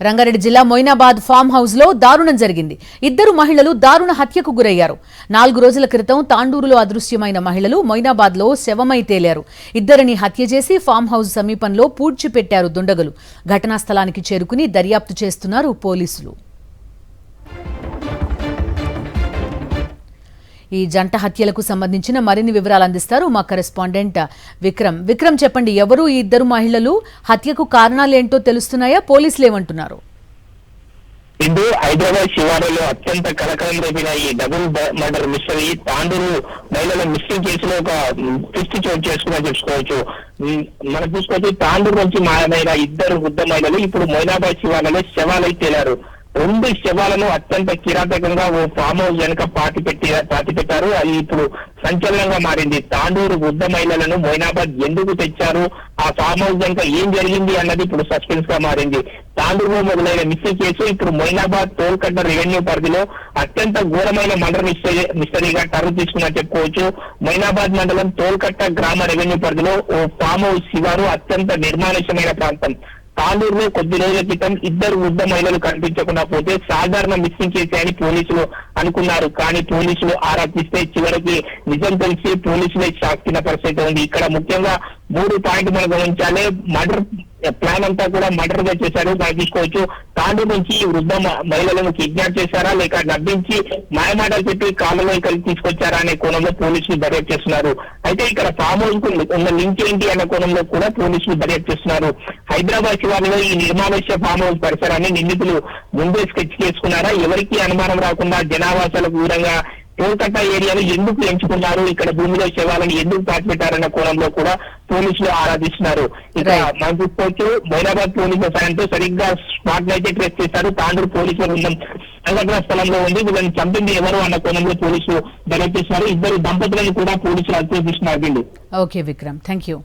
రంగారెడ్డి జిల్లా Moinabad farm house లో దారుణం జరిగింది. ఇద్దరు మహిళలు దారుణ హత్యకు గురయ్యారు. 4 రోజుల క్రితం తాండూరులో అదృశ్యమైన మహిళలు మొయినాబాద్ లో శవమై తేలారు. ఇద్దరిని హత్య చేసి ఫామ్ హౌస్ సమీపంలో పూడ్చిపెట్టారు దుండగులు. ఘటనా స్థలానికి చేరుకుని దర్యాప్తు చేస్తున్నారు పోలీసులు. ఈ జంట హత్యలకు సంబంధించిన మరిన్ని వివరాలు అందిస్తారు మా కరెస్పాండెంట్ విక్రమ్. విక్రమ్, చెప్పండి, ఎవరు ఈ ఇద్దరు మహిళలు, హత్యకు కారణాలేంటో తెలుస్తున్నాయా? పోలీసులు ఏమంటున్నారు? ఇందు హైదరాబాద్ శివారులో అత్యంత కలకలం రేపిన ఈ డబుల్ మర్డర్ మిస్టరీ తాండూరు మహిళల మిస్సింగ్ కేసులో ఒక ట్విస్ట్ చోటు చేసుకుని చెప్పుకోవచ్చు. మనం చూసుకోవచ్చు, తాండూరు నుంచి మాయమైన ఇద్దరు వృద్ధ మహిళలు ఇప్పుడు మొయినాబాద్ శివారులో శవాలై తేలారు. 2 శవాలను అత్యంత కిరాతకంగా ఓ ఫామ్ హౌస్ వెనుక పాతి పెట్టారు. అది ఇప్పుడు సంచలనంగా మారింది. తాండూరు వృద్ధ మహిళలను మొయినాబాద్ ఎందుకు తెచ్చారు, ఆ ఫామ్ హౌస్ వెనుక ఏం జరిగింది అన్నది ఇప్పుడు సస్పెన్స్ గా మారింది. తాండూరులో మొదలైన మిస్సింగ్ కేసు ఇప్పుడు మొయినాబాద్ తోల్కట్ట రెవెన్యూ పరిధిలో అత్యంత ఘోరమైన మర్డర్ మిస్టరీగా టర్న్ తీసుకున్నా చెప్పుకోవచ్చు. మొయినాబాద్ మండలం తోల్కట్ట గ్రామ రెవెన్యూ పరిధిలో ఓ ఫామ్ హౌస్ శివారు అత్యంత నిర్మానుష్యమైన ప్రాంతం. తాండూరులో కొద్ది రోజుల క్రితం ఇద్దరు వృద్ధ మహిళలు కనిపించకుండా పోతే సాధారణ మిస్సింగ్ కేసు అని పోలీసులు అనుకున్నారు. కానీ పోలీసులు ఆరా తీస్తే చివరికి నిజం తెలిసి పోలీసులే షాక్ తిన్న పరిస్థితి ఉంది. ఇక్కడ ముఖ్యంగా 3 పాయింట్ మనం గమనించాలి. మర్డర్ ప్లాన్ అంతా కూడా మర్డర్ గా చేశారు. మనం తీసుకోవచ్చు, తాండూరు నుంచి వృద్ధ మహిళలను కిడ్నాప్ చేశారా లేక డబ్బించి మాయమాటలు చెప్పి కాళ్ళలో కలిసి తీసుకొచ్చారా అనే కోణంలో పోలీసులు దర్యాప్తు చేస్తున్నారు. అయితే ఇక్కడ ఫామ్ హౌస్ కు ఉన్న లింక్ ఏంటి అన్న కోణంలో కూడా పోలీసులు దర్యాప్తు చేస్తున్నారు. హైదరాబాద్ శివారులో ఈ నిర్మానుష్య ఫామ్ హౌస్ పరిసరాన్ని నిందితులు ముందే స్కెచ్ చేసుకున్నారా, ఎవరికి అనుమానం రాకుండా జనావాసాలకు దూరంగా తోల్కట్ట ఏరియాను ఎందుకు ఎంచుకున్నారు, ఇక్కడ భూమిలో శవాలను ఎందుకు పాతిపెట్టారన్న కోణంలో కూడా పోలీసులు ఆరాధిస్తున్నారు. ఇక మనం చూసుకోవచ్చు, మొయినాబాద్ పోలీసుల సాయంతో సరిగ్గా స్పాట్ అయితే ట్రేస్ చేశారు. తాండూరు పోలీసుల బృందం సంఘటన స్థలంలో ఉంది. వీళ్ళని చంపింది ఎవరు అన్న కోణంలో పోలీసులు దర్యాప్తు చేస్తున్నారు. ఇద్దరు దంపతులను కూడా పోలీసులు అదుపులో తీసుకున్నారు. Okay Vikram, thank you.